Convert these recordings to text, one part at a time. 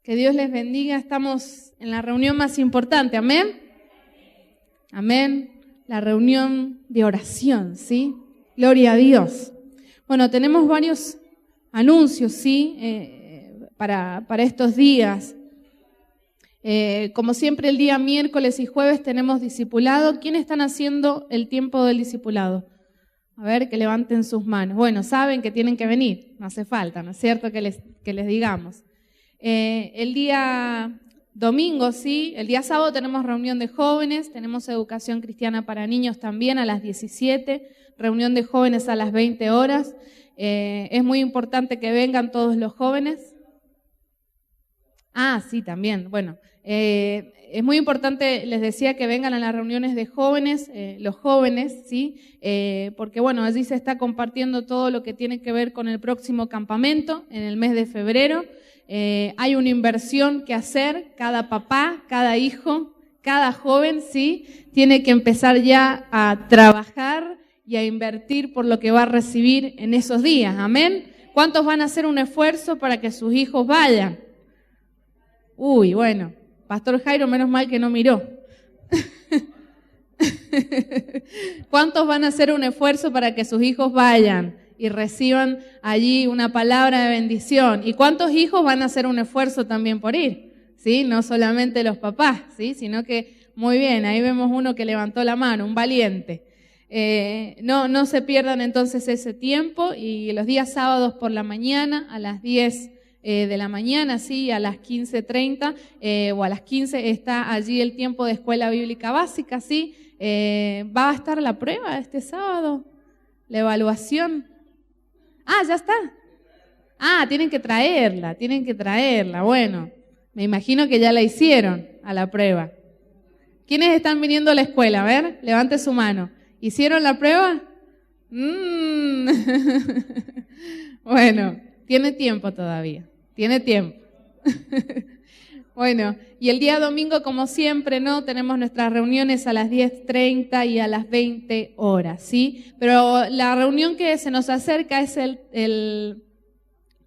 Que Dios les bendiga. Estamos en la reunión más importante. ¿Amén? Amén. La reunión de oración, ¿sí? Gloria a Dios. Bueno, tenemos varios anuncios, ¿sí? Para estos días. Como siempre, el día miércoles y jueves tenemos discipulado. ¿Quiénes están haciendo el tiempo del discipulado? A ver, que levanten sus manos. Bueno, saben que tienen que venir. No hace falta, ¿no es cierto? Que les digamos. El día domingo, sí, el día sábado tenemos reunión de jóvenes, tenemos educación cristiana para niños también a las 17, reunión de jóvenes a las 20 horas. Es muy importante que vengan todos los jóvenes. Ah, sí, también, bueno, es muy importante, les decía, que vengan a las reuniones de jóvenes, los jóvenes, ¿sí? Porque bueno, allí se está compartiendo todo lo que tiene que ver con el próximo campamento en el mes de febrero. Hay una inversión que hacer, cada papá, cada hijo, cada joven, ¿sí? Tiene que empezar ya a trabajar y a invertir por lo que va a recibir en esos días, ¿amén? ¿Cuántos van a hacer un esfuerzo para que sus hijos vayan? Uy, bueno, Pastor Jairo, menos mal que no miró. ¿Cuántos van a hacer un esfuerzo para que sus hijos vayan y reciban allí una palabra de bendición? ¿Y cuántos hijos van a hacer un esfuerzo también por ir? ¿Sí? No solamente los papás, ¿sí? Sino que, muy bien, ahí vemos uno que levantó la mano, un valiente. No se pierdan entonces ese tiempo, y los días sábados por la mañana a las 10 de la mañana, sí, a las 15:30 o a las 15 está allí el tiempo de escuela bíblica básica, sí. ¿Va a estar la prueba este sábado? ¿La evaluación? Ah, ya está. Ah, tienen que traerla. Bueno, me imagino que ya la hicieron a la prueba. ¿Quiénes están viniendo a la escuela? A ver, levante su mano. ¿Hicieron la prueba? Bueno, tiene tiempo todavía. Tiene tiempo. Bueno, y el día domingo, como siempre, ¿no? Tenemos nuestras reuniones a las 10:30 y a las 20 horas, ¿sí? Pero la reunión que se nos acerca es el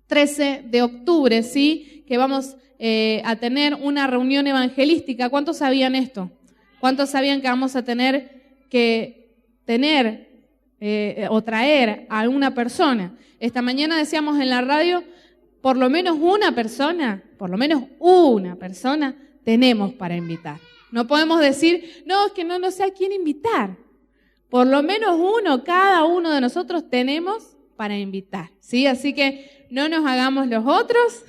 13 de octubre, ¿sí? Que vamos a tener una reunión evangelística. ¿Cuántos sabían esto? ¿Cuántos sabían que vamos a tener o traer a una persona? Esta mañana decíamos en la radio, por lo menos una persona tenemos para invitar. No podemos decir, no, es que no sé a quién invitar. Por lo menos cada uno de nosotros tenemos para invitar, ¿sí? Así que no nos hagamos los otros,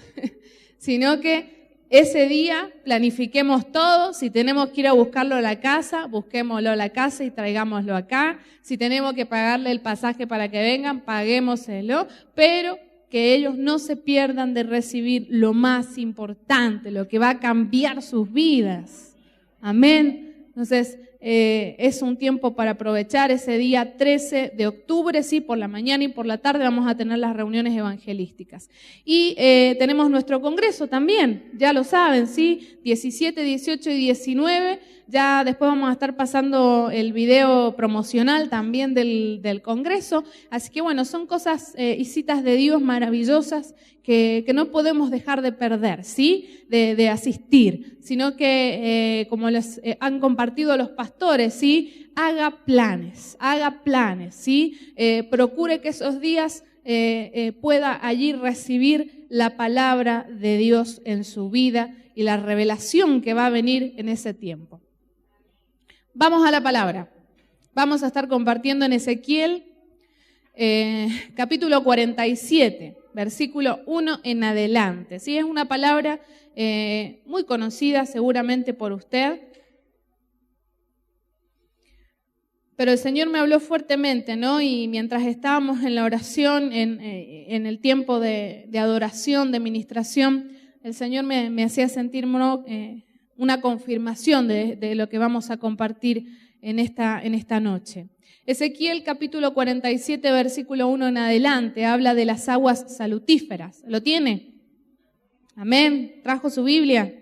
sino que ese día planifiquemos todo. Si tenemos que ir a buscarlo a la casa, busquémoslo a la casa y traigámoslo acá. Si tenemos que pagarle el pasaje para que vengan, paguémoselo, pero que ellos no se pierdan de recibir lo más importante, lo que va a cambiar sus vidas. Amén. Entonces, es un tiempo para aprovechar ese día 13 de octubre, sí, por la mañana y por la tarde vamos a tener las reuniones evangelísticas. Y tenemos nuestro congreso también, ya lo saben, sí, 17, 18 y 19. Ya después vamos a estar pasando el video promocional también del Congreso. Así que bueno, son cosas y citas de Dios maravillosas que no podemos dejar de perder, ¿sí? De asistir, sino que como les han compartido los pastores, ¿sí? Haga planes, ¿sí? Procure que esos días pueda allí recibir la palabra de Dios en su vida y la revelación que va a venir en ese tiempo. Vamos a la palabra. Vamos a estar compartiendo en Ezequiel, capítulo 47, versículo 1 en adelante. ¿Sí? Es una palabra muy conocida seguramente por usted. Pero el Señor me habló fuertemente, ¿no? Y mientras estábamos en la oración, en el tiempo de adoración, de ministración, el Señor me hacía sentir, ¿no? Una confirmación de lo que vamos a compartir en esta noche. Ezequiel capítulo 47, versículo 1 en adelante, habla de las aguas salutíferas. ¿Lo tiene? Amén. ¿Trajo su Biblia?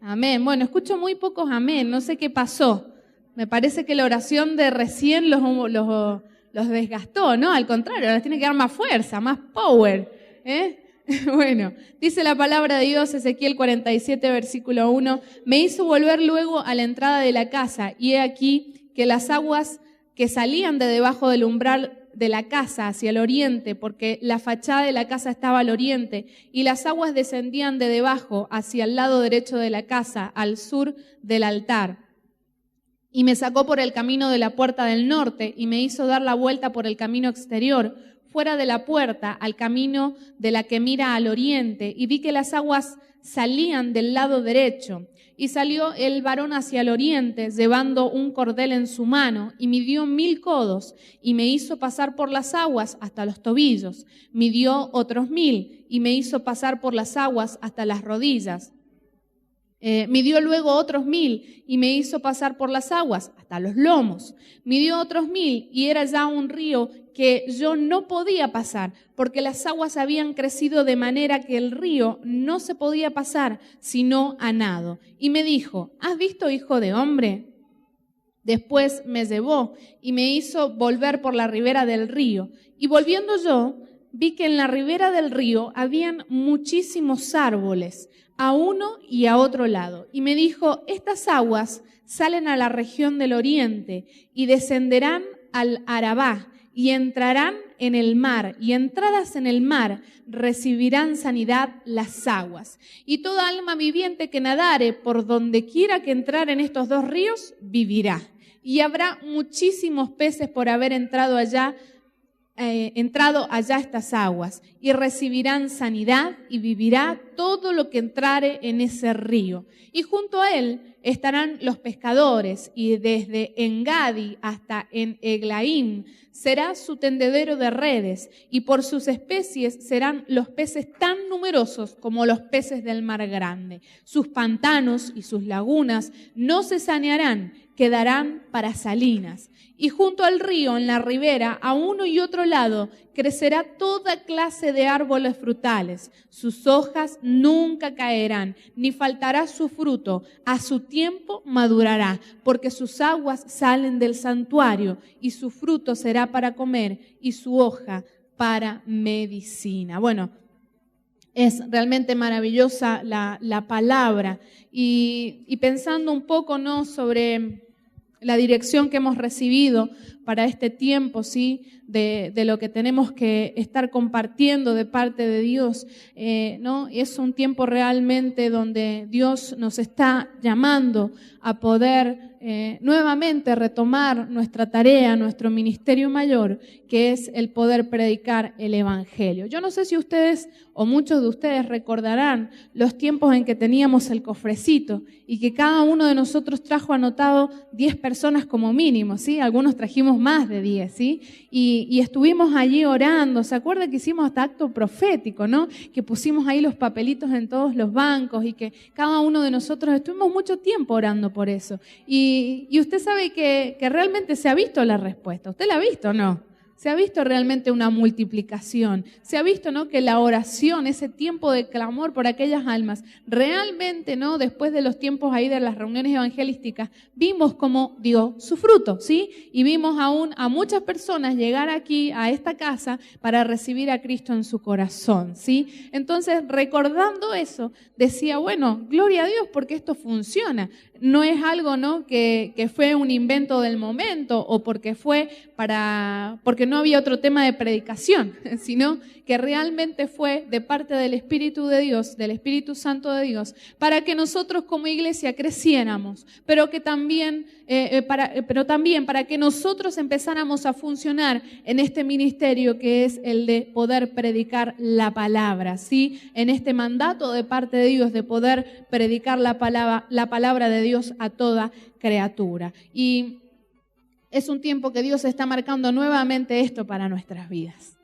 Amén. Bueno, escucho muy pocos amén, no sé qué pasó. Me parece que la oración de recién los desgastó, ¿no? Al contrario, les tiene que dar más fuerza, más power, Bueno, dice la palabra de Dios, Ezequiel 47, versículo 1, me hizo volver luego a la entrada de la casa, y he aquí que las aguas que salían de debajo del umbral de la casa hacia el oriente, porque la fachada de la casa estaba al oriente, y las aguas descendían de debajo hacia el lado derecho de la casa, al sur del altar. Y me sacó por el camino de la puerta del norte, y me hizo dar la vuelta por el camino exterior, fuera de la puerta, al camino de la que mira al oriente, y vi que las aguas salían del lado derecho. Y salió el varón hacia el oriente, llevando un cordel en su mano, y midió 1000 codos, y me hizo pasar por las aguas hasta los tobillos. Midió otros 1000, y me hizo pasar por las aguas hasta las rodillas. Midió luego otros 1000, y me hizo pasar por las aguas hasta los lomos. Midió otros 1000, y era ya un río que yo no podía pasar, porque las aguas habían crecido de manera que el río no se podía pasar, sino a nado. Y me dijo, ¿has visto, hijo de hombre? Después me llevó y me hizo volver por la ribera del río. Y volviendo yo, vi que en la ribera del río habían muchísimos árboles, a uno y a otro lado. Y me dijo, estas aguas salen a la región del oriente y descenderán al Arabá y entrarán en el mar, y entradas en el mar recibirán sanidad las aguas. Y toda alma viviente que nadare por donde quiera que entrar en estos dos ríos, vivirá. Y habrá muchísimos peces por haber entrado allá estas aguas, y recibirán sanidad, y vivirá todo lo que entrare en ese río. Y junto a él estarán los pescadores, y desde Engadi hasta en Eglaim será su tendedero de redes, y por sus especies serán los peces tan numerosos como los peces del mar grande. Sus pantanos y sus lagunas no se sanearán, quedarán para salinas. Y junto al río, en la ribera, a uno y otro lado, crecerá toda clase de árboles frutales. Sus hojas nunca caerán, ni faltará su fruto. A su tiempo madurará, porque sus aguas salen del santuario, y su fruto será para comer, y su hoja para medicina. Bueno, es realmente maravillosa la palabra. Y pensando un poco, ¿no?, sobre la dirección que hemos recibido para este tiempo, ¿sí?, de lo que tenemos que estar compartiendo de parte de Dios, ¿no? Es un tiempo realmente donde Dios nos está llamando a poder nuevamente retomar nuestra tarea, nuestro ministerio mayor, que es el poder predicar el Evangelio. Yo no sé si ustedes o muchos de ustedes recordarán los tiempos en que teníamos el cofrecito y que cada uno de nosotros trajo anotado 10 personas como mínimo, ¿sí? Algunos trajimos más de 10, ¿sí? Y estuvimos allí orando. ¿Se acuerdan que hicimos hasta acto profético, ¿no? Que pusimos ahí los papelitos en todos los bancos y que cada uno de nosotros estuvimos mucho tiempo orando por eso. Y usted sabe que realmente se ha visto la respuesta. ¿Usted la ha visto o no? Se ha visto realmente una multiplicación. Se ha visto, ¿no?, que la oración, ese tiempo de clamor por aquellas almas, realmente, ¿no?, después de los tiempos ahí de las reuniones evangelísticas, vimos cómo dio su fruto, ¿sí? Y vimos aún a muchas personas llegar aquí, a esta casa, para recibir a Cristo en su corazón, ¿sí? Entonces, recordando eso, decía, bueno, gloria a Dios porque esto funciona. No es algo, ¿no?, que fue un invento del momento o porque no había otro tema de predicación, sino que realmente fue de parte del Espíritu de Dios, del Espíritu Santo de Dios, para que nosotros como iglesia creciéramos, pero también para que nosotros empezáramos a funcionar en este ministerio que es el de poder predicar la palabra, ¿sí? En este mandato de parte de Dios de poder predicar la palabra de Dios a toda criatura. Y es un tiempo que Dios está marcando nuevamente esto para nuestras vidas.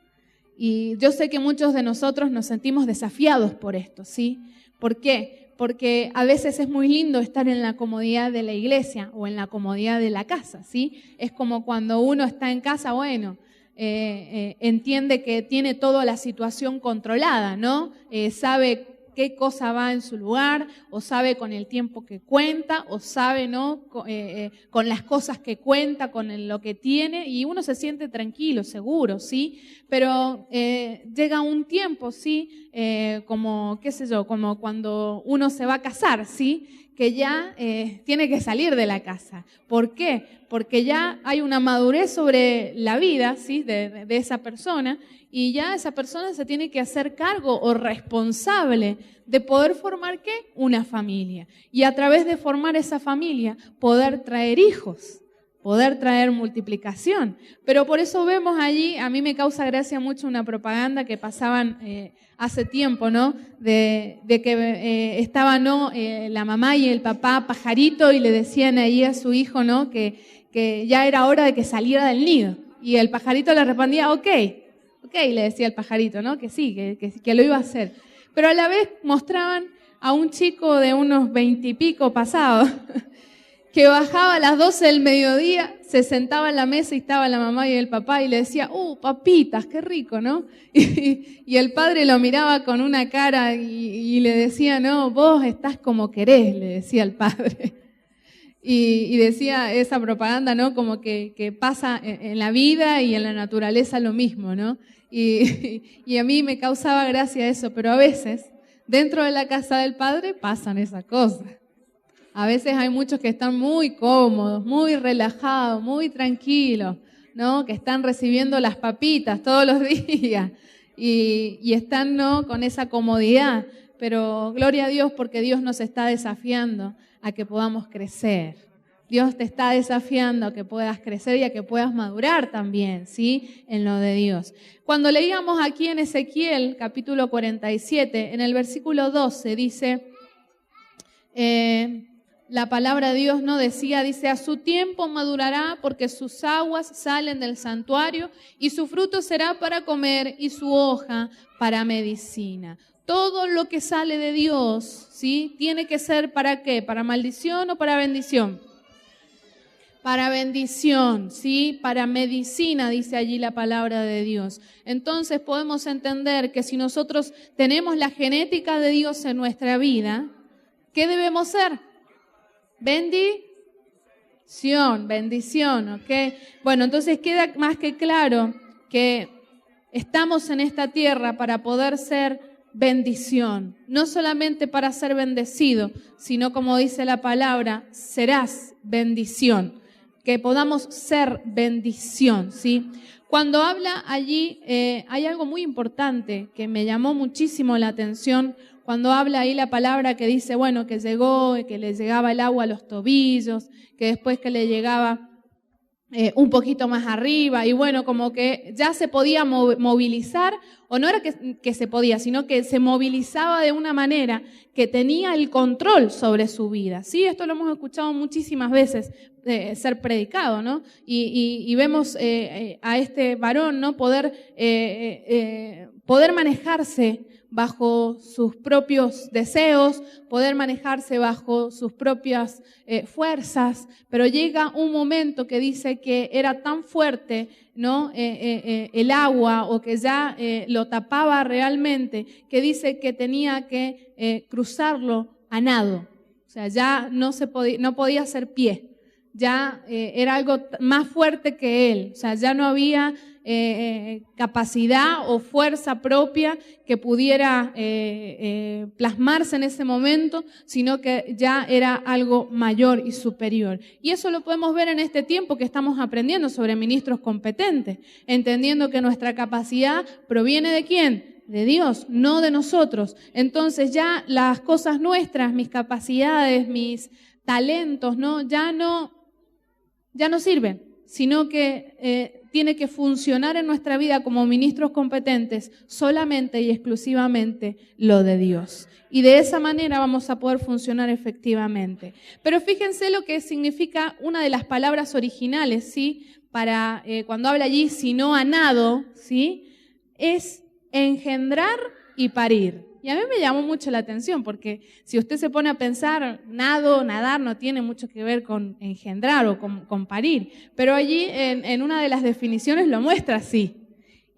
Y yo sé que muchos de nosotros nos sentimos desafiados por esto, ¿sí? ¿Por qué? Porque a veces es muy lindo estar en la comodidad de la iglesia o en la comodidad de la casa, ¿sí? Es como cuando uno está en casa, bueno, entiende que tiene toda la situación controlada, ¿no? Sabe qué cosa va en su lugar, o sabe con el tiempo que cuenta, o sabe, ¿no? Con las cosas que cuenta, con lo que tiene, y uno se siente tranquilo, seguro, ¿sí? Pero llega un tiempo, ¿sí? Como, qué sé yo, como cuando uno se va a casar, ¿sí? Que ya tiene que salir de la casa. ¿Por qué? Porque ya hay una madurez sobre la vida, ¿sí? de esa persona, y ya esa persona se tiene que hacer cargo o responsable de poder formar, ¿qué? Una familia. Y a través de formar esa familia, poder traer hijos, poder traer multiplicación. Pero por eso vemos allí, a mí me causa gracia mucho una propaganda que pasaban hace tiempo, ¿no? De que estaban, ¿no? La mamá y el papá pajarito y le decían ahí a su hijo, ¿no? Que ya era hora de que saliera del nido. Y el pajarito le respondía, ok, le decía el pajarito, ¿no? Que sí, que lo iba a hacer. Pero a la vez mostraban a un chico de unos 20 y pico pasados que bajaba a las 12 del mediodía, se sentaba en la mesa y estaba la mamá y el papá y le decía, papitas, qué rico, ¿no? Y el padre lo miraba con una cara y le decía, no, vos estás como querés, le decía el padre. Y decía esa propaganda, ¿no? Como que pasa en la vida y en la naturaleza lo mismo, ¿no? Y a mí me causaba gracia eso, pero a veces dentro de la casa del padre pasan esas cosas. A veces hay muchos que están muy cómodos, muy relajados, muy tranquilos, ¿no? Que están recibiendo las papitas todos los días y están, ¿no? Con esa comodidad. Pero gloria a Dios porque Dios nos está desafiando a que podamos crecer. Dios te está desafiando a que puedas crecer y a que puedas madurar también, ¿sí? En lo de Dios. Cuando leíamos aquí en Ezequiel, capítulo 47, en el versículo 12, dice, la palabra de Dios no decía, dice, a su tiempo madurará porque sus aguas salen del santuario y su fruto será para comer y su hoja para medicina. Todo lo que sale de Dios, ¿sí? Tiene que ser ¿para qué? ¿Para maldición o para bendición? Para bendición, ¿sí? Para medicina, dice allí la palabra de Dios. Entonces podemos entender que si nosotros tenemos la genética de Dios en nuestra vida, ¿qué debemos ser? Bendición, ¿ok? Bueno, entonces queda más que claro que estamos en esta tierra para poder ser bendición. No solamente para ser bendecido, sino como dice la palabra, serás bendición. Que podamos ser bendición, ¿sí? Cuando habla allí, hay algo muy importante que me llamó muchísimo la atención. Cuando habla ahí la palabra que dice, bueno, que llegó, que le llegaba el agua a los tobillos, que después que le llegaba un poquito más arriba, y bueno, como que ya se podía movilizar, o no era que se podía, sino que se movilizaba de una manera que tenía el control sobre su vida. Sí, esto lo hemos escuchado muchísimas veces ser predicado, ¿no? Y vemos a este varón, ¿no? Poder manejarse bajo sus propios deseos, poder manejarse bajo sus propias fuerzas, pero llega un momento que dice que era tan fuerte, ¿no? El agua, o que ya lo tapaba realmente, que dice que tenía que cruzarlo a nado. O sea, ya no podía hacer pie. Ya era algo más fuerte que él. O sea, ya no había capacidad o fuerza propia que pudiera plasmarse en ese momento, sino que ya era algo mayor y superior. Y eso lo podemos ver en este tiempo que estamos aprendiendo sobre ministros competentes, entendiendo que nuestra capacidad proviene ¿de quién? De Dios, no de nosotros. Entonces ya las cosas nuestras, mis capacidades, mis talentos, ¿no? Ya no sirven, sino que tiene que funcionar en nuestra vida como ministros competentes solamente y exclusivamente lo de Dios. Y de esa manera vamos a poder funcionar efectivamente. Pero fíjense lo que significa una de las palabras originales, ¿sí? Para cuando habla allí, si no a nado, ¿sí? Es engendrar y parir. Y a mí me llamó mucho la atención porque si usted se pone a pensar, nadar no tiene mucho que ver con engendrar o con parir. Pero allí en una de las definiciones lo muestra así.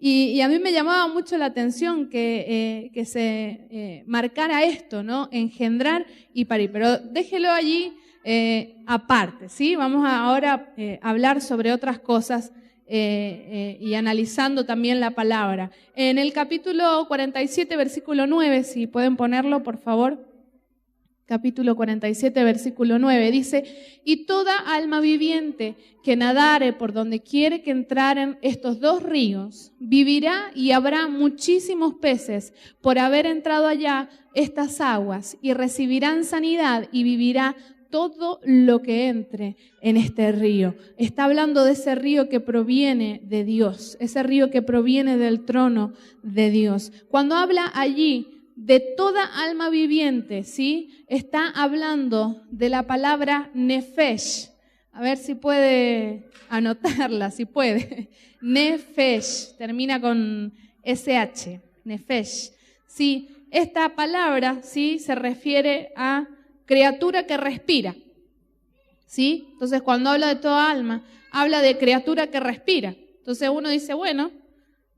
Y a mí me llamaba mucho la atención que se marcara esto, ¿no? Engendrar y parir. Pero déjelo allí aparte, ¿sí? Vamos ahora a hablar sobre otras cosas y analizando también la palabra. En el capítulo 47, versículo 9, si pueden ponerlo, por favor. Capítulo 47, versículo 9, dice: y toda alma viviente que nadare por donde quiere que entraren estos dos ríos, vivirá, y habrá muchísimos peces por haber entrado allá estas aguas, y recibirán sanidad, y vivirá todo lo que entre en este río. Está hablando de ese río que proviene de Dios, ese río que proviene del trono de Dios. Cuando habla allí de toda alma viviente, ¿sí? Está hablando de la palabra nefesh. A ver si puede anotarla, si puede. Nefesh, termina con SH, nefesh. Sí, esta palabra, ¿sí?, se refiere a criatura que respira, ¿sí? Entonces, cuando habla de toda alma, habla de criatura que respira. Entonces uno dice, bueno,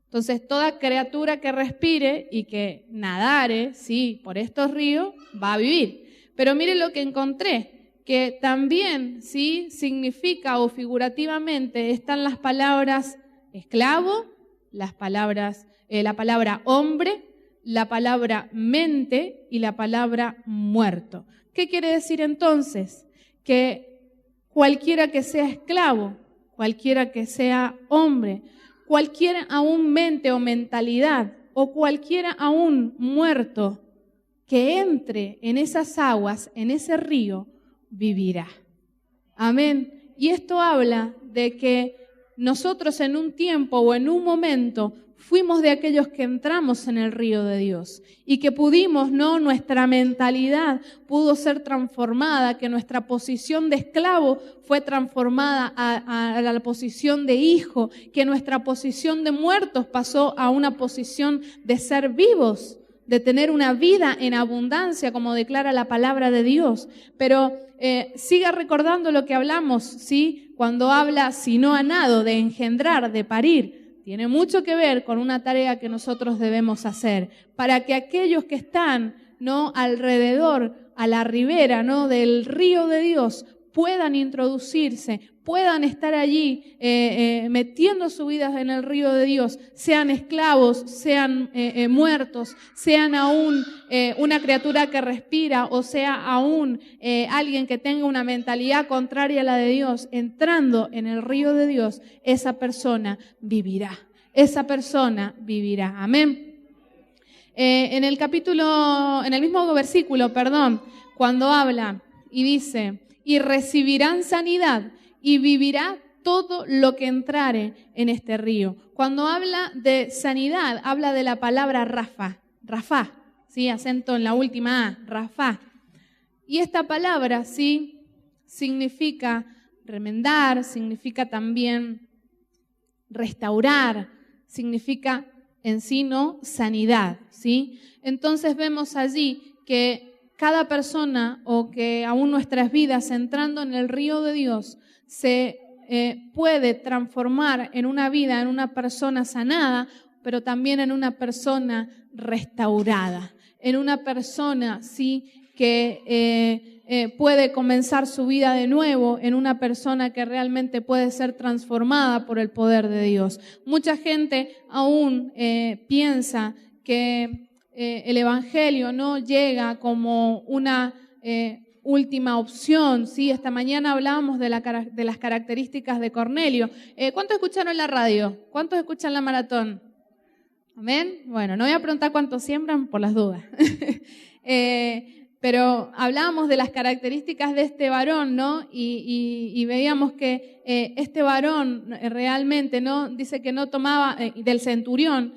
entonces toda criatura que respire y que nadare, sí, por estos ríos, va a vivir. Pero mire lo que encontré, que también, sí, significa o figurativamente están las palabras esclavo, la palabra hombre, la palabra mente y la palabra muerto. ¿Qué quiere decir entonces? Que cualquiera que sea esclavo, cualquiera que sea hombre, cualquiera aún mente o mentalidad, o cualquiera aún muerto que entre en esas aguas, en ese río, vivirá. Amén. Y esto habla de que nosotros en un tiempo o en un momento fuimos de aquellos que entramos en el río de Dios y que pudimos, ¿no? Nuestra mentalidad pudo ser transformada, que nuestra posición de esclavo fue transformada a la posición de hijo, que nuestra posición de muertos pasó a una posición de ser vivos, de tener una vida en abundancia, como declara la palabra de Dios. Pero siga recordando lo que hablamos, ¿sí? Cuando habla, si no ha nado, de engendrar, de parir. Tiene mucho que ver con una tarea que nosotros debemos hacer para que aquellos que están, ¿no?, alrededor, a la ribera, ¿no?, del río de Dios, puedan introducirse, puedan estar allí metiendo sus vidas en el río de Dios, sean esclavos, sean muertos, sean aún una criatura que respira o sea aún alguien que tenga una mentalidad contraria a la de Dios, entrando en el río de Dios, esa persona vivirá. Esa persona vivirá. Amén. En el mismo versículo, cuando habla y dice: y recibirán sanidad, y vivirá todo lo que entrare en este río. Cuando habla de sanidad, habla de la palabra Rafá, ¿sí? Acento en la última A, Rafá. Y esta palabra, ¿sí?, significa remendar, significa también restaurar, significa en sí, ¿no?, sanidad, ¿sí? Entonces vemos allí que cada persona, o que aún nuestras vidas entrando en el río de Dios, se puede transformar en una vida, en una persona sanada, pero también en una persona restaurada, en una persona, sí, que puede comenzar su vida de nuevo, en una persona que realmente puede ser transformada por el poder de Dios. Mucha gente aún piensa que el Evangelio no llega como una última opción, ¿sí? Esta mañana hablábamos de las características de Cornelio. ¿Cuántos escucharon la radio? ¿Cuántos escuchan la maratón? ¿Amén? Bueno, no voy a preguntar cuántos siembran por las dudas. Pero hablábamos de las características de este varón, ¿no? Y veíamos que este varón realmente, ¿no?, dice que no tomaba, del centurión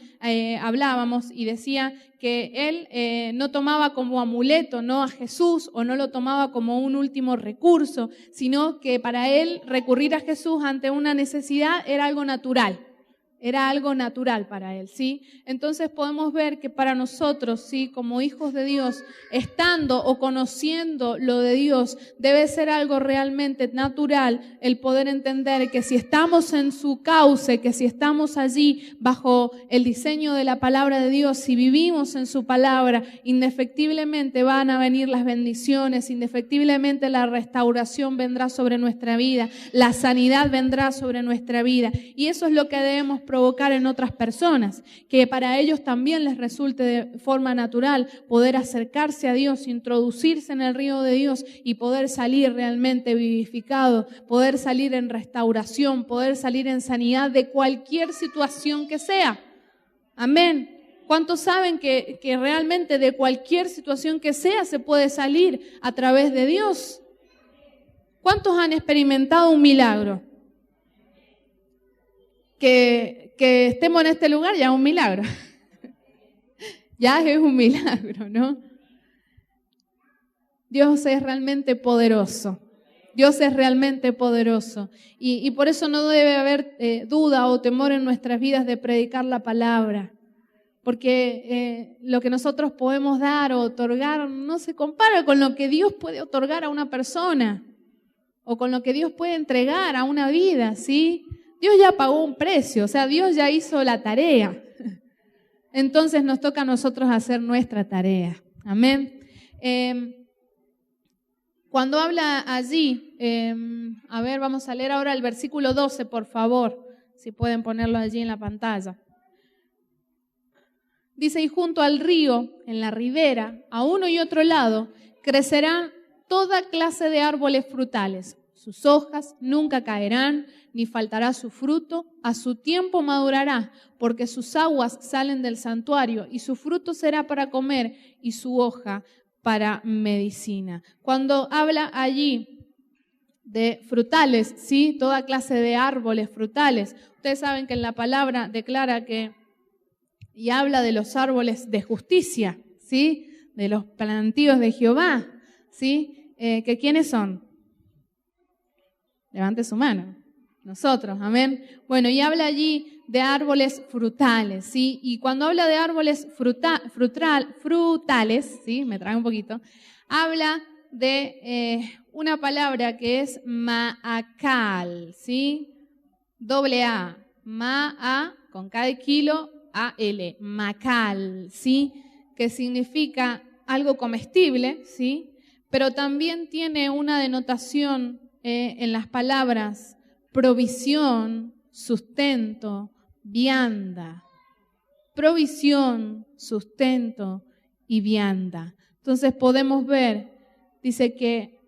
hablábamos, y decía que él no tomaba como amuleto, ¿no?, a Jesús, o no lo tomaba como un último recurso, sino que para él recurrir a Jesús ante una necesidad era algo natural. Era algo natural para él, ¿sí? Entonces podemos ver que para nosotros, ¿sí? Como hijos de Dios, estando o conociendo lo de Dios, debe ser algo realmente natural el poder entender que si estamos en su cauce, que si estamos allí bajo el diseño de la palabra de Dios, si vivimos en su palabra, indefectiblemente van a venir las bendiciones, indefectiblemente la restauración vendrá sobre nuestra vida, la sanidad vendrá sobre nuestra vida. Y eso es lo que debemos provocar en otras personas, que para ellos también les resulte de forma natural poder acercarse a Dios, introducirse en el río de Dios y poder salir realmente vivificado, poder salir en restauración, poder salir en sanidad de cualquier situación que sea. Amén. ¿Cuántos saben que realmente de cualquier situación que sea se puede salir a través de Dios? ¿Cuántos han experimentado un milagro? Que estemos en este lugar ya es un milagro. Ya es un milagro, ¿no? Dios es realmente poderoso. Dios es realmente poderoso. Y por eso no debe haber duda o temor en nuestras vidas de predicar la palabra. Porque lo que nosotros podemos dar o otorgar no se compara con lo que Dios puede otorgar a una persona o con lo que Dios puede entregar a una vida, ¿sí? Dios ya pagó un precio, o sea, Dios ya hizo la tarea. Entonces nos toca a nosotros hacer nuestra tarea. Amén. Cuando habla allí, a ver, vamos a leer ahora el versículo 12, por favor, si pueden ponerlo allí en la pantalla. Dice, y junto al río, en la ribera, a uno y otro lado, crecerán toda clase de árboles frutales. Sus hojas nunca caerán, ni faltará su fruto. A su tiempo madurará, porque sus aguas salen del santuario, y su fruto será para comer, y su hoja para medicina. Cuando habla allí de frutales, ¿sí? Toda clase de árboles frutales. Ustedes saben que en la palabra declara que y habla de los árboles de justicia, ¿sí? De los plantíos de Jehová, ¿sí? ¿Que quiénes son? Levante su mano. Nosotros, amén. Bueno, y habla allí de árboles frutales, ¿sí? Y cuando habla de árboles frutales, ¿sí? Me trae un poquito. Habla de una palabra que es ma'akal, ¿sí? Doble A, ma'a, con K de kilo, A-L, macal, ¿sí? Que significa algo comestible, ¿sí? Pero también tiene una denotación en las palabras provisión, sustento, vianda. Provisión, sustento y vianda. Entonces podemos ver, dice que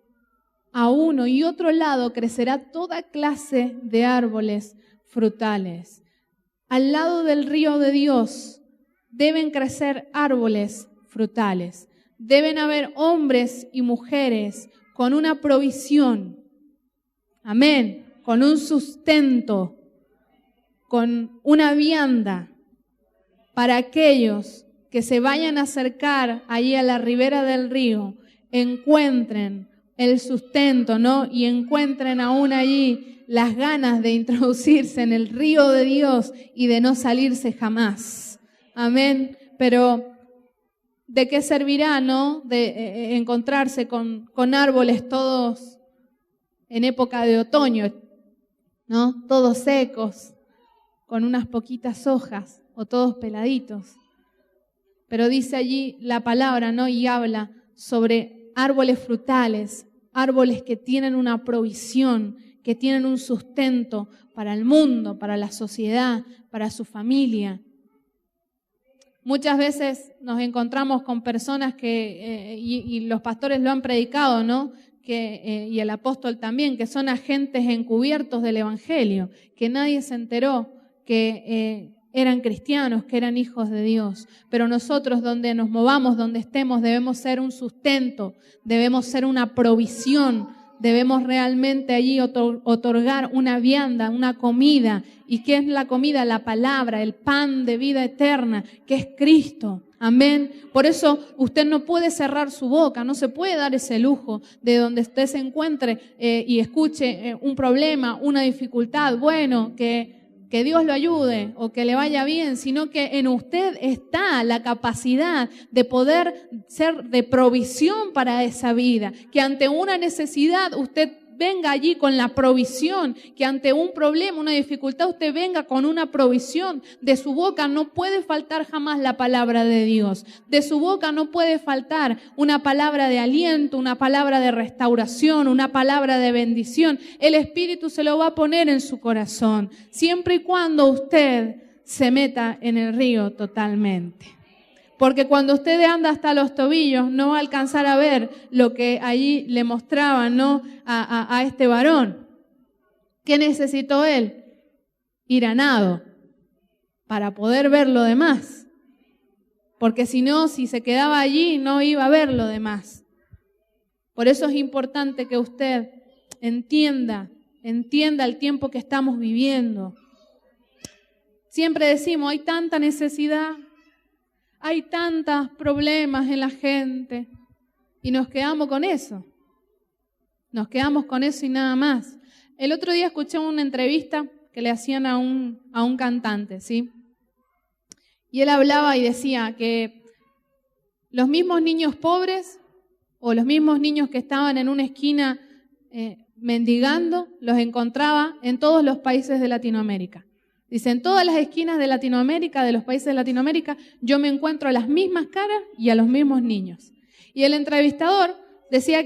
a uno y otro lado crecerá toda clase de árboles frutales. Al lado del río de Dios deben crecer árboles frutales. Deben haber hombres y mujeres con una provisión. Amén. Con un sustento, con una vianda para aquellos que se vayan a acercar allí a la ribera del río, encuentren el sustento, ¿no? Y encuentren aún allí las ganas de introducirse en el río de Dios y de no salirse jamás. Amén. Pero ¿de qué servirá, no? De encontrarse con árboles todos en época de otoño, ¿no? Todos secos, con unas poquitas hojas o todos peladitos. Pero dice allí la palabra, ¿no? Y habla sobre árboles frutales, árboles que tienen una provisión, que tienen un sustento para el mundo, para la sociedad, para su familia. Muchas veces nos encontramos con personas que, y los pastores lo han predicado, ¿no? Y el apóstol también, que son agentes encubiertos del evangelio, que nadie se enteró que eran cristianos, que eran hijos de Dios. Pero nosotros, donde nos movamos, donde estemos, debemos ser un sustento, debemos ser una provisión, debemos realmente allí otorgar una vianda, una comida. ¿Y qué es la comida? La palabra, el pan de vida eterna, que es Cristo. Amén. Por eso usted no puede cerrar su boca, no se puede dar ese lujo de donde usted se encuentre y escuche un problema, una dificultad. Bueno, que que Dios lo ayude o que le vaya bien, sino que en usted está la capacidad de poder ser de provisión para esa vida. Que ante una necesidad usted venga allí con la provisión, que ante un problema, una dificultad, usted venga con una provisión. De su boca no puede faltar jamás la palabra de Dios. De su boca no puede faltar una palabra de aliento, una palabra de restauración, una palabra de bendición. El Espíritu se lo va a poner en su corazón, siempre y cuando usted se meta en el río totalmente. Porque cuando usted anda hasta los tobillos, no va a alcanzar a ver lo que allí le mostraban, ¿no? a este varón. ¿Qué necesitó él? Ir a nado para poder ver lo demás. Porque si no, si se quedaba allí, no iba a ver lo demás. Por eso es importante que usted entienda el tiempo que estamos viviendo. Siempre decimos, hay tanta necesidad. Hay tantos problemas en la gente y nos quedamos con eso. Nos quedamos con eso y nada más. El otro día escuché una entrevista que le hacían a un cantante, ¿sí? Y él hablaba y decía que los mismos niños pobres o los mismos niños que estaban en una esquina mendigando, los encontraba en todos los países de Latinoamérica. Dice, en todas las esquinas de Latinoamérica, de los países de Latinoamérica, yo me encuentro a las mismas caras y a los mismos niños. Y el entrevistador decía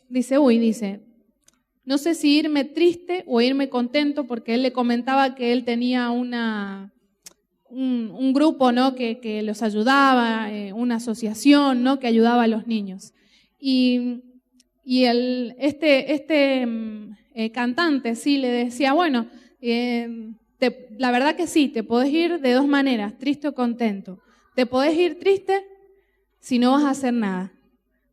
dice, no sé si irme triste o irme contento, porque él le comentaba que él tenía un grupo, ¿no? que los ayudaba, una asociación, ¿no? que ayudaba a los niños. Y este cantante sí le decía, bueno, la verdad que sí, te podés ir de dos maneras, triste o contento. Te podés ir triste si no vas a hacer nada,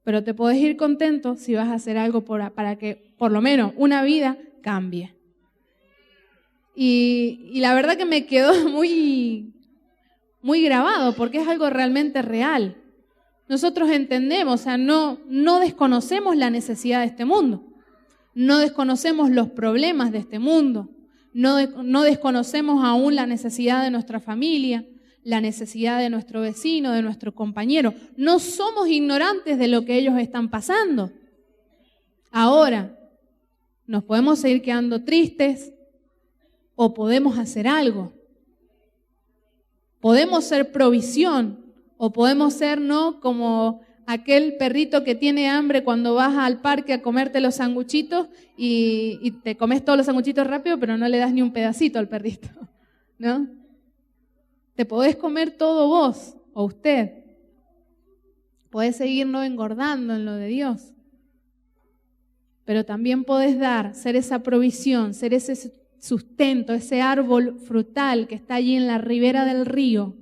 pero te podés ir contento si vas a hacer algo para que por lo menos una vida cambie. Y la verdad que me quedó muy, muy grabado porque es algo realmente real. Nosotros entendemos, o sea, no desconocemos la necesidad de este mundo, no desconocemos los problemas de este mundo. No desconocemos aún la necesidad de nuestra familia, la necesidad de nuestro vecino, de nuestro compañero. No somos ignorantes de lo que ellos están pasando. Ahora, nos podemos seguir quedando tristes o podemos hacer algo. Podemos ser provisión o podemos ser, ¿no?, como aquel perrito que tiene hambre cuando vas al parque a comerte los sanguchitos y te comes todos los sanguchitos rápido, pero no le das ni un pedacito al perrito, ¿no? Te podés comer todo vos o usted. Podés seguir no engordando en lo de Dios. Pero también podés ser esa provisión, ser ese sustento, ese árbol frutal que está allí en la ribera del río,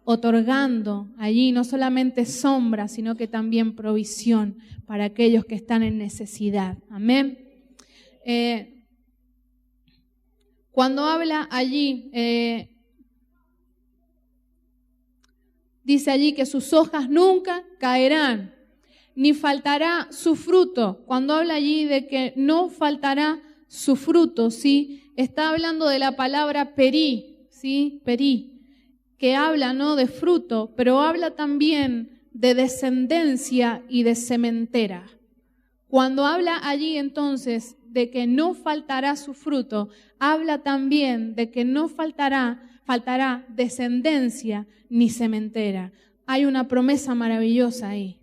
otorgando allí no solamente sombra, sino que también provisión para aquellos que están en necesidad. Amén. Cuando habla allí, dice allí que sus hojas nunca caerán, ni faltará su fruto. Cuando habla allí de que no faltará su fruto, ¿sí? Está hablando de la palabra perí, ¿sí? Perí, que habla, ¿no?, de fruto, pero habla también de descendencia y de sementera. Cuando habla allí entonces de que no faltará su fruto, habla también de que no faltará descendencia ni sementera. Hay una promesa maravillosa ahí,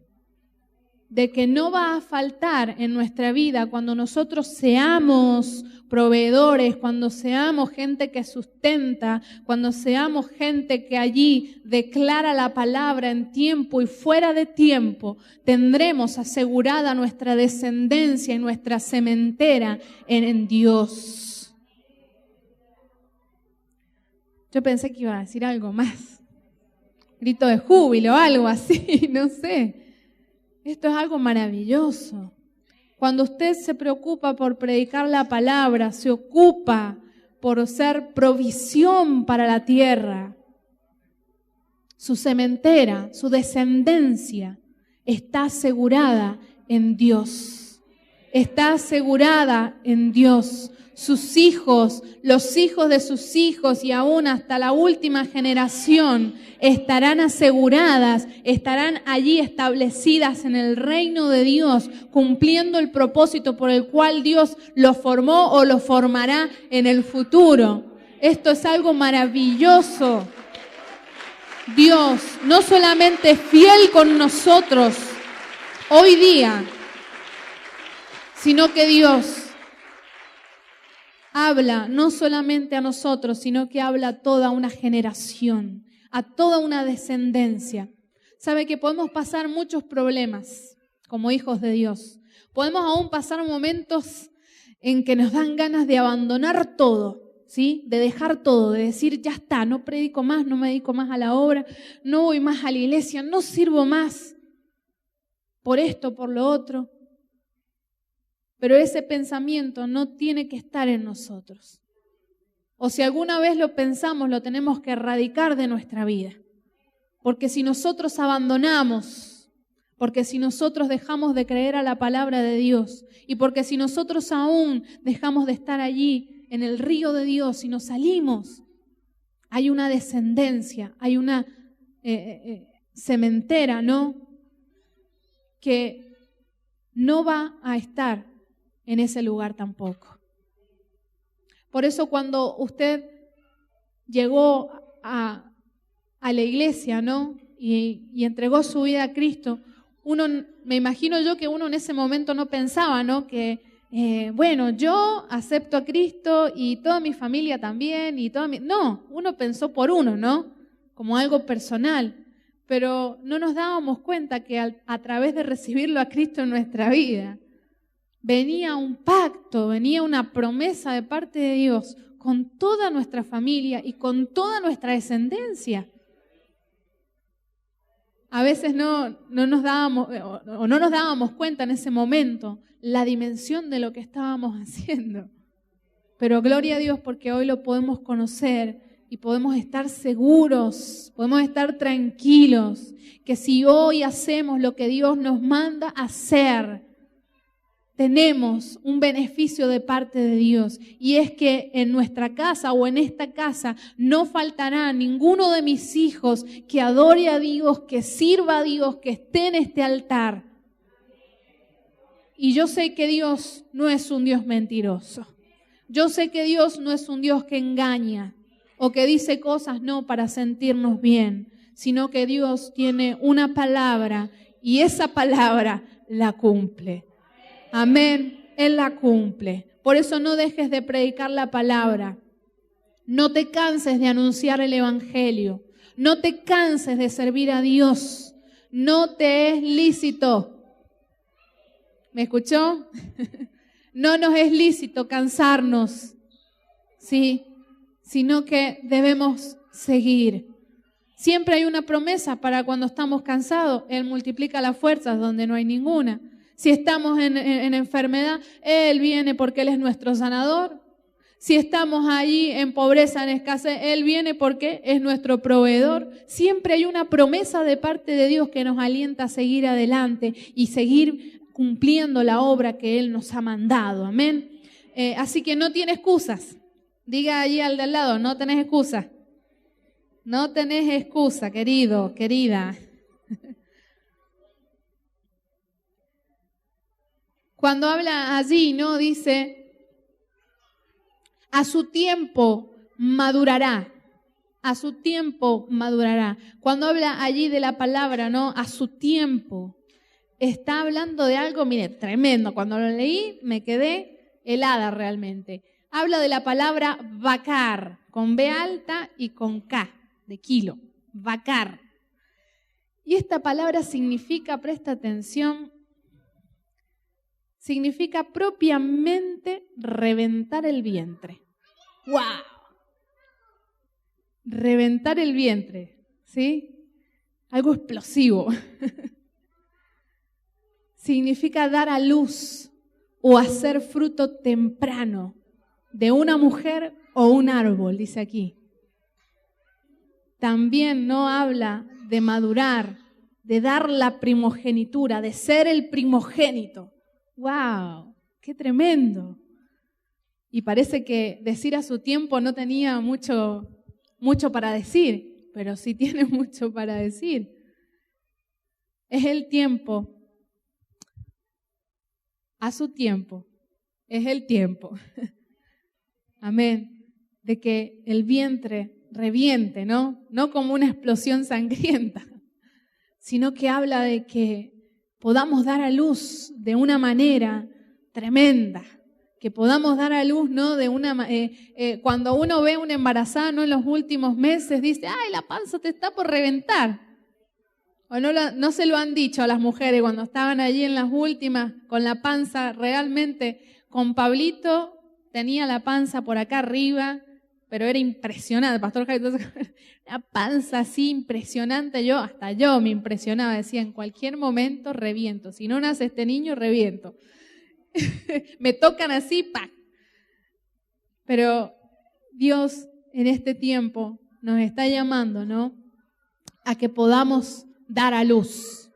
de que no va a faltar en nuestra vida cuando nosotros seamos proveedores, cuando seamos gente que sustenta, cuando seamos gente que allí declara la palabra en tiempo y fuera de tiempo, tendremos asegurada nuestra descendencia y nuestra sementera en Dios. Yo pensé que iba a decir algo más, grito de júbilo, algo así, no sé. Esto es algo maravilloso. Cuando usted se preocupa por predicar la palabra, se ocupa por ser provisión para la tierra, su sementera, su descendencia está asegurada en Dios. está asegurada en Dios. Sus hijos, los hijos de sus hijos y aún hasta la última generación estarán aseguradas, estarán allí establecidas en el reino de Dios, cumpliendo el propósito por el cual Dios los formó o los formará en el futuro. Esto es algo maravilloso. Dios no solamente es fiel con nosotros hoy día, sino que Dios habla no solamente a nosotros, sino que habla a toda una generación, a toda una descendencia. Sabe que podemos pasar muchos problemas como hijos de Dios. Podemos aún pasar momentos en que nos dan ganas de abandonar todo, ¿sí? De dejar todo, de decir, ya está, no predico más, no me dedico más a la obra, no voy más a la iglesia, no sirvo más por esto, por lo otro. Pero ese pensamiento no tiene que estar en nosotros. O si alguna vez lo pensamos, lo tenemos que erradicar de nuestra vida. Porque si nosotros abandonamos, porque si nosotros dejamos de creer a la palabra de Dios, y porque si nosotros aún dejamos de estar allí en el río de Dios y nos salimos, hay una descendencia, hay una sementera, ¿no? Que no va a estar en ese lugar tampoco. Por eso cuando usted llegó a la iglesia, ¿no? Y entregó su vida a Cristo, me imagino yo que uno en ese momento no pensaba, ¿no? Que, bueno, yo acepto a Cristo y toda mi familia también, No, uno pensó por uno, ¿no? Como algo personal. Pero no nos dábamos cuenta que a través de recibirlo a Cristo en nuestra vida, venía un pacto, venía una promesa de parte de Dios con toda nuestra familia y con toda nuestra descendencia. A veces no nos dábamos cuenta en ese momento la dimensión de lo que estábamos haciendo. Pero gloria a Dios porque hoy lo podemos conocer y podemos estar seguros, podemos estar tranquilos, que si hoy hacemos lo que Dios nos manda hacer, tenemos un beneficio de parte de Dios, y es que en nuestra casa o en esta casa no faltará ninguno de mis hijos que adore a Dios, que sirva a Dios, que esté en este altar. Y yo sé que Dios no es un Dios mentiroso. Yo sé que Dios no es un Dios que engaña o que dice cosas no para sentirnos bien, sino que Dios tiene una palabra y esa palabra la cumple. Amén, Él la cumple. Por eso no dejes de predicar la palabra. No te canses de anunciar el evangelio. No te canses de servir a Dios. No te es lícito. ¿Me escuchó? No nos es lícito cansarnos, ¿sí? Sino que debemos seguir. Siempre hay una promesa para cuando estamos cansados. Él multiplica las fuerzas donde no hay ninguna. Si estamos en enfermedad, Él viene porque Él es nuestro sanador. Si estamos allí en pobreza, en escasez, Él viene porque es nuestro proveedor. Siempre hay una promesa de parte de Dios que nos alienta a seguir adelante y seguir cumpliendo la obra que Él nos ha mandado. Amén. Así que no tiene excusas. Diga allí al de al lado, no tenés excusa. No tenés excusa, querido, querida. Cuando habla allí, ¿no? Dice, a su tiempo madurará. A su tiempo madurará. Cuando habla allí de la palabra, ¿no? A su tiempo. Está hablando de algo, mire, tremendo. Cuando lo leí me quedé helada realmente. Habla de la palabra vacar, con B alta y con K, de kilo. Vacar. Y esta palabra significa, presta atención, significa propiamente reventar el vientre. ¡Wow! Reventar el vientre, ¿sí? Algo explosivo. Significa dar a luz o hacer fruto temprano de una mujer o un árbol, dice aquí. También no habla de madurar, de dar la primogenitura, de ser el primogénito. ¡Wow! ¡Qué tremendo! Y parece que decir a su tiempo no tenía mucho para decir, pero sí tiene mucho para decir. Es el tiempo, a su tiempo, es el tiempo. Amén. De que el vientre reviente, ¿no? No como una explosión sangrienta, sino que habla de que podamos dar a luz de una manera tremenda, que podamos dar a luz, ¿no? De una cuando uno ve una embarazada, ¿no? En los últimos meses dice, ¡ay, la panza te está por reventar! O no se lo han dicho a las mujeres cuando estaban allí en las últimas con la panza realmente. Con Pablito tenía la panza por acá arriba, pero era impresionante. Pastor Jairo, una panza así impresionante. Hasta yo me impresionaba. Decía, en cualquier momento reviento. Si no nace este niño, reviento. Me tocan así, ¡pac! Pero Dios en este tiempo nos está llamando, ¿no? A que podamos dar a luz,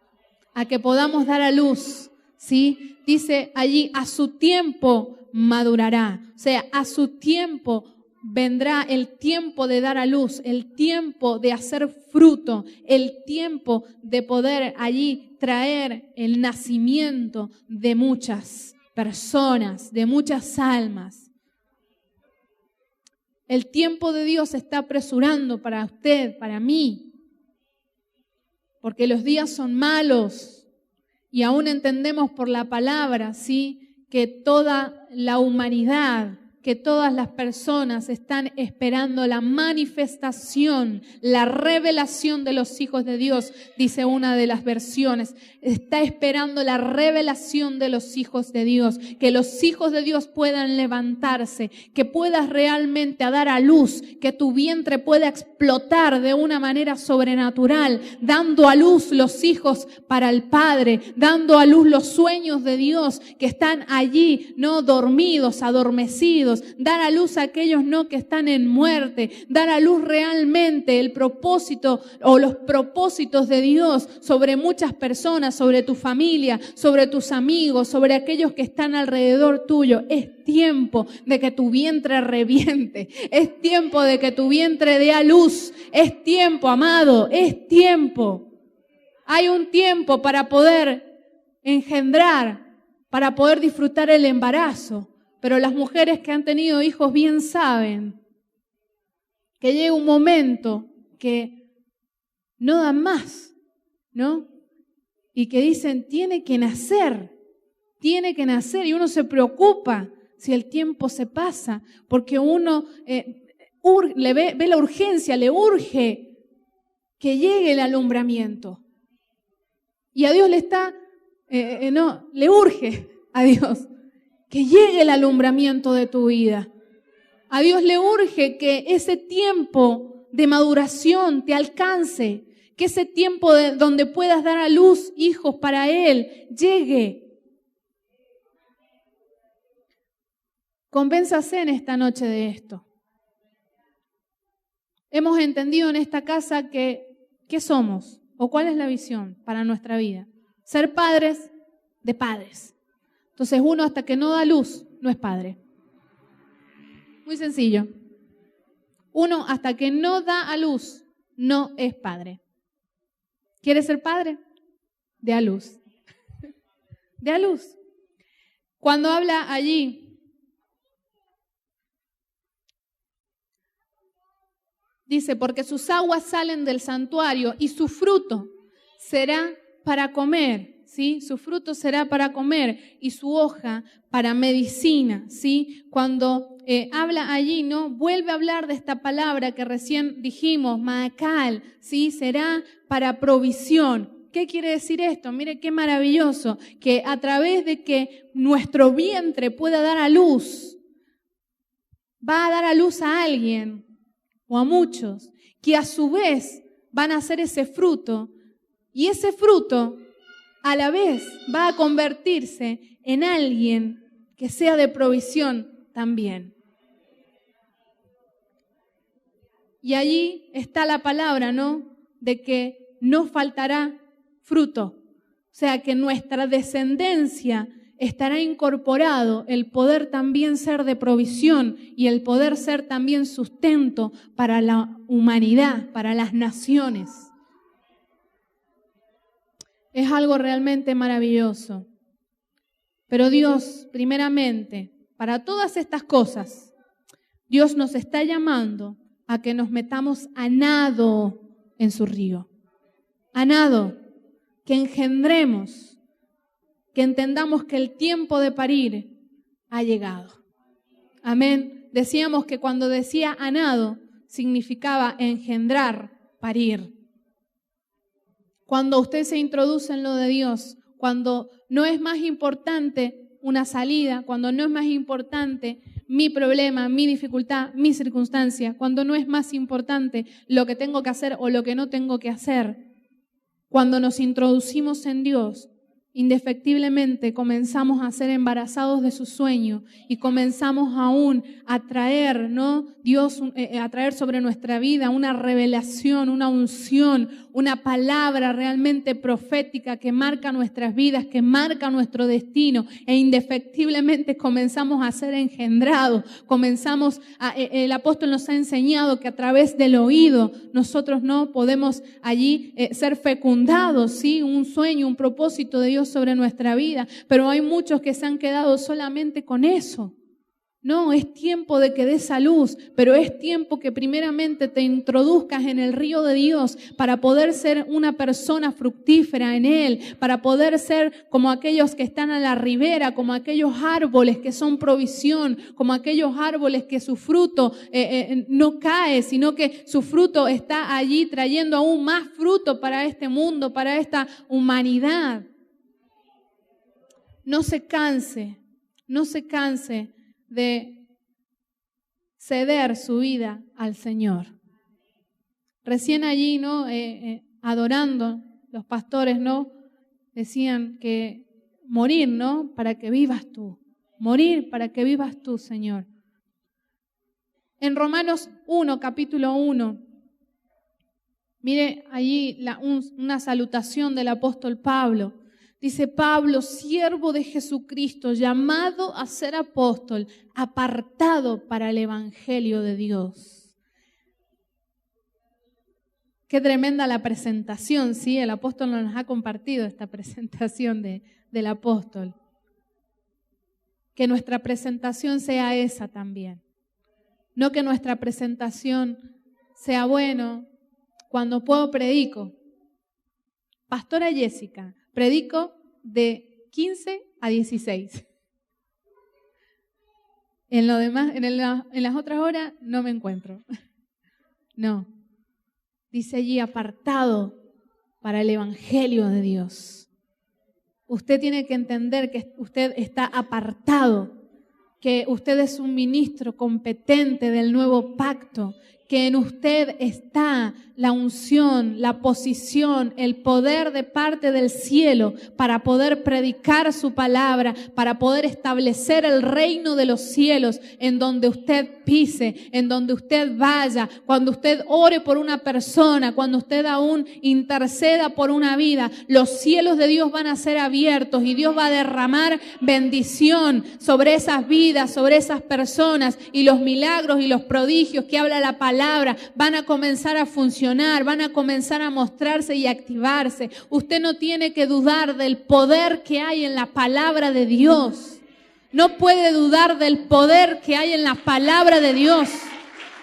¿sí? Dice allí, a su tiempo madurará, o sea, a su tiempo vendrá el tiempo de dar a luz, el tiempo de hacer fruto, el tiempo de poder allí traer el nacimiento de muchas personas, de muchas almas. El tiempo de Dios se está apresurando para usted, para mí, porque los días son malos y aún entendemos por la palabra, ¿sí? Que toda la humanidad, que todas las personas están esperando la manifestación, la revelación de los hijos de Dios, dice una de las versiones. Está esperando la revelación de los hijos de Dios, que los hijos de Dios puedan levantarse, que puedas realmente dar a luz, que tu vientre pueda explotar de una manera sobrenatural, dando a luz los hijos para el Padre, dando a luz los sueños de Dios que están allí, no dormidos, adormecidos, dar a luz a aquellos no que están en muerte, dar a luz realmente el propósito o los propósitos de Dios sobre muchas personas, sobre tu familia, sobre tus amigos, sobre aquellos que están alrededor tuyo. Es tiempo de que tu vientre reviente, es tiempo de que tu vientre dé a luz, es tiempo, amado, es tiempo. Hay un tiempo para poder engendrar, para poder disfrutar el embarazo. Pero las mujeres que han tenido hijos bien saben que llega un momento que no dan más, ¿no? Y que dicen, tiene que nacer, y uno se preocupa si el tiempo se pasa, porque uno le ve la urgencia, le urge que llegue el alumbramiento. Y a Dios le urge a Dios que llegue el alumbramiento de tu vida. A Dios le urge que ese tiempo de maduración te alcance, que ese tiempo donde puedas dar a luz hijos para Él llegue. Convénzase en esta noche de esto. Hemos entendido en esta casa ¿qué somos? ¿O cuál es la visión para nuestra vida? Ser padres de padres. Entonces uno hasta que no da luz no es padre. Muy sencillo. Uno hasta que no da a luz no es padre. ¿Quieres ser padre? De a luz. De a luz. Cuando habla allí, dice, porque sus aguas salen del santuario y su fruto será para comer. ¿Sí? Su fruto será para comer y su hoja para medicina, ¿sí? Cuando habla allí, ¿no? Vuelve a hablar de esta palabra que recién dijimos, Maacal, ¿sí? Será para provisión. ¿Qué quiere decir esto? Mire qué maravilloso, que a través de que nuestro vientre pueda dar a luz, va a dar a luz a alguien o a muchos, que a su vez van a hacer ese fruto, y ese fruto a la vez va a convertirse en alguien que sea de provisión también. Y allí está la palabra, ¿no? De que no faltará fruto. O sea, que nuestra descendencia estará incorporado el poder también ser de provisión y el poder ser también sustento para la humanidad, para las naciones. Es algo realmente maravilloso. Pero Dios, primeramente, para todas estas cosas, Dios nos está llamando a que nos metamos a nado en su río. A nado, que engendremos, que entendamos que el tiempo de parir ha llegado. Amén. Decíamos que cuando decía a nado, significaba engendrar, parir. Cuando usted se introduce en lo de Dios, cuando no es más importante una salida, cuando no es más importante mi problema, mi dificultad, mi circunstancia, cuando no es más importante lo que tengo que hacer o lo que no tengo que hacer, cuando nos introducimos en Dios, indefectiblemente comenzamos a ser embarazados de su sueño y comenzamos aún a traer, ¿no? Dios, a traer sobre nuestra vida una revelación, una unción, una palabra realmente profética que marca nuestras vidas, que marca nuestro destino, e indefectiblemente comenzamos a ser engendrados. El apóstol nos ha enseñado que a través del oído nosotros no podemos allí ser fecundados, ¿sí? Un sueño, un propósito de Dios sobre nuestra vida, pero hay muchos que se han quedado solamente con eso. No, es tiempo de que des a luz, pero es tiempo que primeramente te introduzcas en el río de Dios para poder ser una persona fructífera en Él, para poder ser como aquellos que están a la ribera, como aquellos árboles que son provisión, como aquellos árboles que su fruto no cae, sino que su fruto está allí trayendo aún más fruto para este mundo, para esta humanidad. No se canse de ceder su vida al Señor. Recién allí, ¿no? Adorando, los pastores, ¿no? Decían que morir, ¿no? Para que vivas tú. Morir para que vivas tú, Señor. En Romanos 1, capítulo 1, mire allí una salutación del apóstol Pablo. Dice Pablo, siervo de Jesucristo, llamado a ser apóstol, apartado para el evangelio de Dios. Qué tremenda la presentación, ¿sí? El apóstol nos ha compartido esta presentación del apóstol. Que nuestra presentación sea esa también. No que nuestra presentación sea, bueno, cuando puedo predico. Pastora Jessica, predico de 15 a 16. En lo demás, en las otras horas no me encuentro. No. Dice allí, apartado para el evangelio de Dios. Usted tiene que entender que usted está apartado, que usted es un ministro competente del nuevo pacto, que en usted está la unción, la posición, el poder de parte del cielo para poder predicar su palabra, para poder establecer el reino de los cielos en donde usted pise, en donde usted vaya, cuando usted ore por una persona, cuando usted aún interceda por una vida, los cielos de Dios van a ser abiertos y Dios va a derramar bendición sobre esas vidas, sobre esas personas, y los milagros y los prodigios que habla la palabra van a comenzar a funcionar, van a comenzar a mostrarse y activarse. Usted no tiene que dudar del poder que hay en la palabra de Dios. No puede dudar del poder que hay en la palabra de Dios.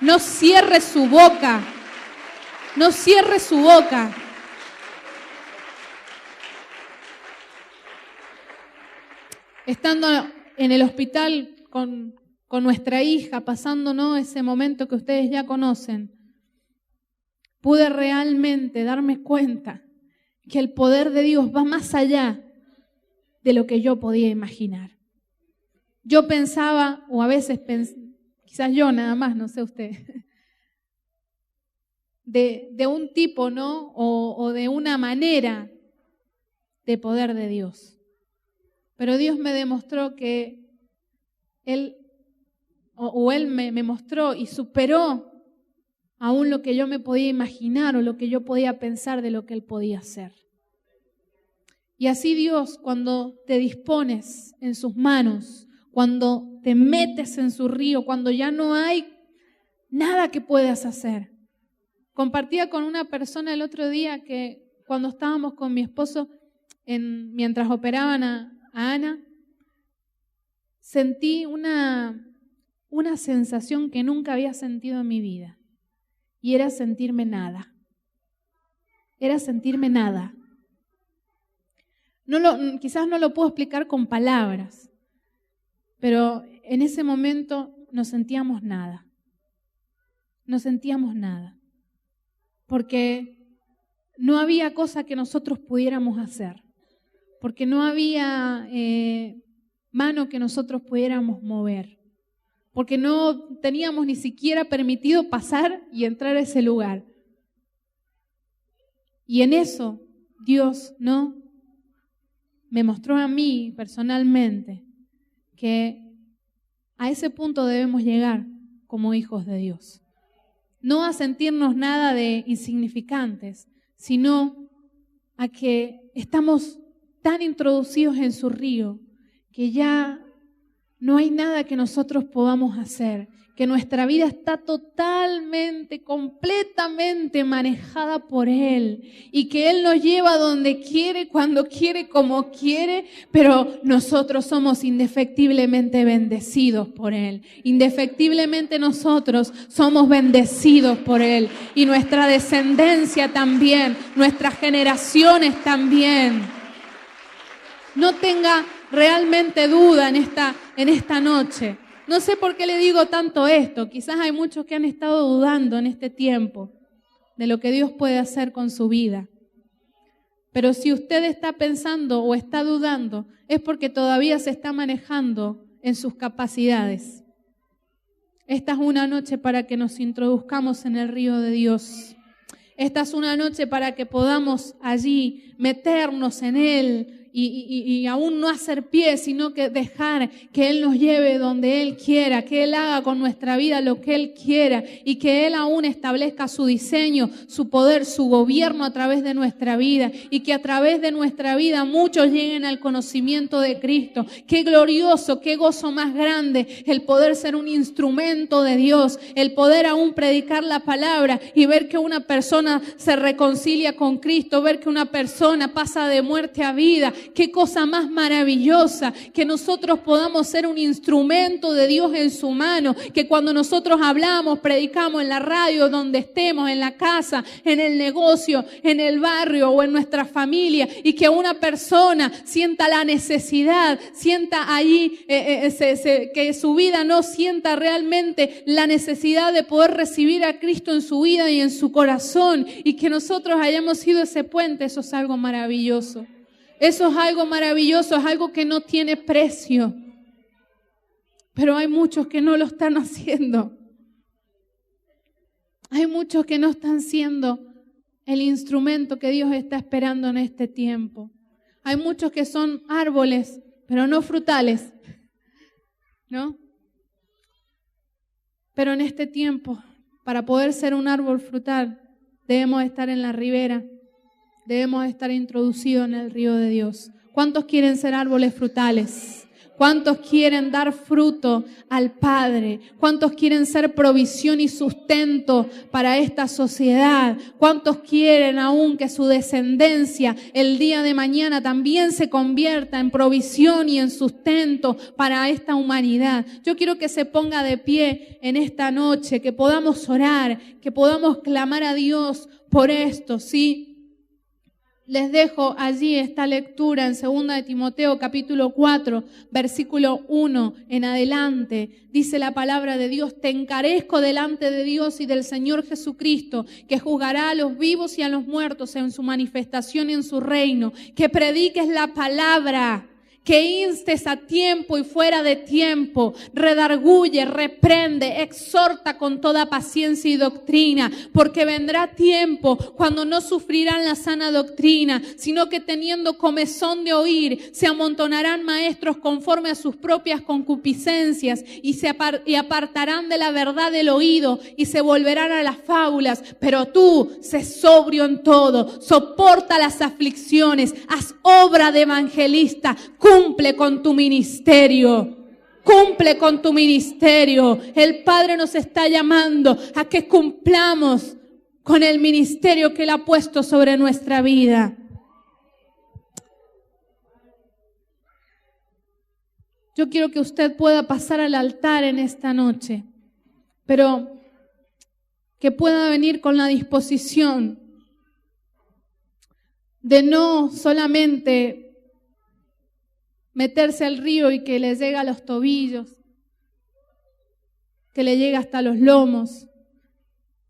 No cierre su boca. No cierre su boca. Estando en el hospital con nuestra hija, pasando, ¿no?, ese momento que ustedes ya conocen, pude realmente darme cuenta que el poder de Dios va más allá de lo que yo podía imaginar. Yo pensaba, o a veces quizás yo nada más, no sé usted, de un tipo, ¿no?, o de una manera de poder de Dios. Pero Dios me demostró que Él me mostró y superó aún lo que yo me podía imaginar o lo que yo podía pensar de lo que Él podía hacer. Y así Dios, cuando te dispones en sus manos, cuando te metes en su río, cuando ya no hay nada que puedas hacer. Compartía con una persona el otro día que cuando estábamos con mi esposo, mientras operaban a Ana, sentí una sensación que nunca había sentido en mi vida. Y era sentirme nada. Era sentirme nada. Quizás no lo puedo explicar con palabras, pero en ese momento no sentíamos nada. No sentíamos nada. Porque no había cosa que nosotros pudiéramos hacer. Porque no había mano que nosotros pudiéramos mover. Porque no teníamos ni siquiera permitido pasar y entrar a ese lugar. Y en eso Dios, ¿no?, me mostró a mí personalmente que a ese punto debemos llegar como hijos de Dios. No a sentirnos nada de insignificantes, sino a que estamos tan introducidos en su río que ya no hay nada que nosotros podamos hacer, que nuestra vida está totalmente, completamente manejada por Él y que Él nos lleva donde quiere, cuando quiere, como quiere, pero nosotros somos indefectiblemente bendecidos por Él. Indefectiblemente nosotros somos bendecidos por Él y nuestra descendencia también, nuestras generaciones también. No tenga realmente duda en esta noche. No sé por qué le digo tanto esto. Quizás hay muchos que han estado dudando en este tiempo de lo que Dios puede hacer con su vida. Pero si usted está pensando o está dudando, es porque todavía se está manejando en sus capacidades. Esta es una noche para que nos introduzcamos en el río de Dios. Esta es una noche para que podamos allí meternos en Él y aún no hacer pie, sino que dejar que Él nos lleve donde Él quiera, que Él haga con nuestra vida lo que Él quiera y que Él aún establezca su diseño, su poder, su gobierno a través de nuestra vida y que a través de nuestra vida muchos lleguen al conocimiento de Cristo. Qué glorioso, qué gozo más grande el poder ser un instrumento de Dios, el poder aún predicar la palabra y ver que una persona se reconcilia con Cristo, ver que una persona pasa de muerte a vida. Qué cosa más maravillosa que nosotros podamos ser un instrumento de Dios en su mano, que cuando nosotros hablamos, predicamos en la radio, donde estemos, en la casa, en el negocio, en el barrio o en nuestra familia, y que una persona sienta la necesidad, sienta allí que su vida no sienta realmente la necesidad de poder recibir a Cristo en su vida y en su corazón, y que nosotros hayamos sido ese puente. Eso es algo maravilloso. Eso es algo maravilloso, es algo que no tiene precio. Pero hay muchos que no lo están haciendo. Hay muchos que no están siendo el instrumento que Dios está esperando en este tiempo. Hay muchos que son árboles, pero no frutales, ¿no? Pero en este tiempo, para poder ser un árbol frutal, debemos estar en la ribera. Debemos estar introducidos en el río de Dios. ¿Cuántos quieren ser árboles frutales? ¿Cuántos quieren dar fruto al Padre? ¿Cuántos quieren ser provisión y sustento para esta sociedad? ¿Cuántos quieren aún que su descendencia el día de mañana también se convierta en provisión y en sustento para esta humanidad? Yo quiero que se ponga de pie en esta noche, que podamos orar, que podamos clamar a Dios por esto, ¿sí? Les dejo allí esta lectura en 2 de Timoteo capítulo 4, versículo 1 en adelante. Dice la palabra de Dios: te encarezco delante de Dios y del Señor Jesucristo, que juzgará a los vivos y a los muertos en su manifestación y en su reino. Que prediques la palabra, que instes a tiempo y fuera de tiempo, redarguye, reprende, exhorta con toda paciencia y doctrina, porque vendrá tiempo cuando no sufrirán la sana doctrina, sino que teniendo comezón de oír, se amontonarán maestros conforme a sus propias concupiscencias y apartarán de la verdad el oído y se volverán a las fábulas. Pero tú, sé sobrio en todo, soporta las aflicciones, haz obra de evangelista, cumple con tu ministerio. Cumple con tu ministerio. El Padre nos está llamando a que cumplamos con el ministerio que Él ha puesto sobre nuestra vida. Yo quiero que usted pueda pasar al altar en esta noche, pero que pueda venir con la disposición de no solamente meterse al río y que le llegue a los tobillos, que le llegue hasta los lomos,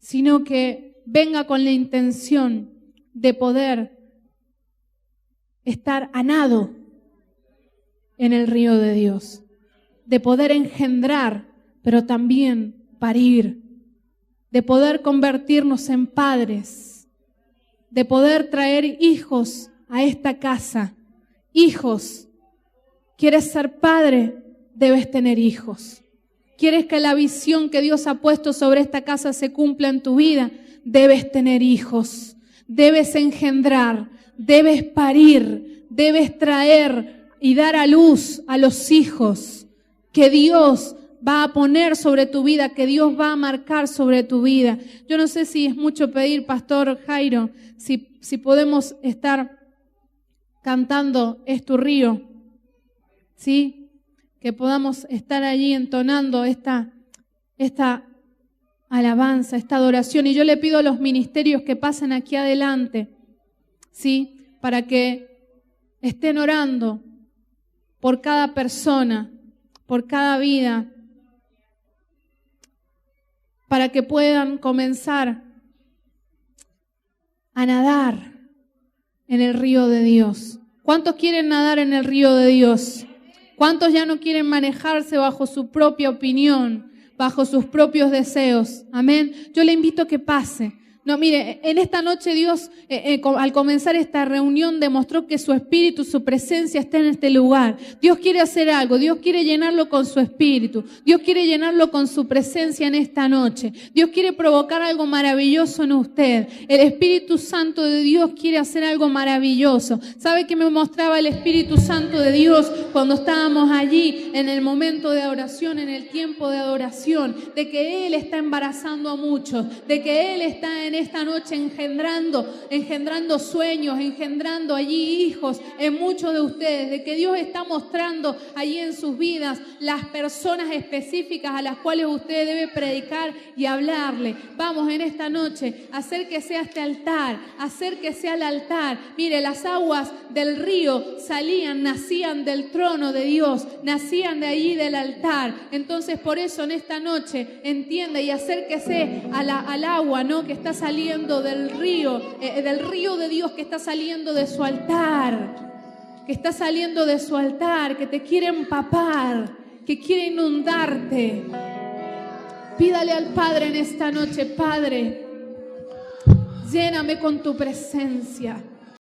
sino que venga con la intención de poder estar a nado en el río de Dios, de poder engendrar, pero también parir, de poder convertirnos en padres, de poder traer hijos a esta casa. Hijos, ¿quieres ser padre? Debes tener hijos. ¿Quieres que la visión que Dios ha puesto sobre esta casa se cumpla en tu vida? Debes tener hijos, debes engendrar, debes parir, debes traer y dar a luz a los hijos que Dios va a poner sobre tu vida, que Dios va a marcar sobre tu vida. Yo no sé si es mucho pedir, Pastor Jairo, si podemos estar cantando Es tu río, ¿sí? Que podamos estar allí entonando esta alabanza, esta adoración. Y yo le pido a los ministerios que pasen aquí adelante, ¿sí? Para que estén orando por cada persona, por cada vida, para que puedan comenzar a nadar en el río de Dios. ¿Cuántos quieren nadar en el río de Dios? ¿Cuántos ya no quieren manejarse bajo su propia opinión, bajo sus propios deseos? Amén. Yo le invito a que pase. No, mire, en esta noche Dios, al comenzar esta reunión, demostró que su espíritu, su presencia está en este lugar. Dios quiere hacer algo, Dios quiere llenarlo con su espíritu, Dios quiere llenarlo con su presencia en esta noche. Dios quiere provocar algo maravilloso en usted. El Espíritu Santo de Dios quiere hacer algo maravilloso. ¿Sabe qué me mostraba el Espíritu Santo de Dios cuando estábamos allí en el momento de oración, en el tiempo de adoración? De que Él está embarazando a muchos, de que Él está en esta noche engendrando sueños, engendrando allí hijos en muchos de ustedes, de que Dios está mostrando allí en sus vidas las personas específicas a las cuales usted debe predicar y hablarle. Vamos en esta noche a hacer que sea este altar, hacer que sea el altar. Mire, las aguas del río nacían del trono de Dios, nacían de allí del altar. Entonces por eso en esta noche entienda y acérquese al agua, ¿no? Que está saliendo del río de Dios, que está saliendo de su altar, que te quiere empapar, que quiere inundarte. Pídale al Padre en esta noche: Padre, lléname con tu presencia.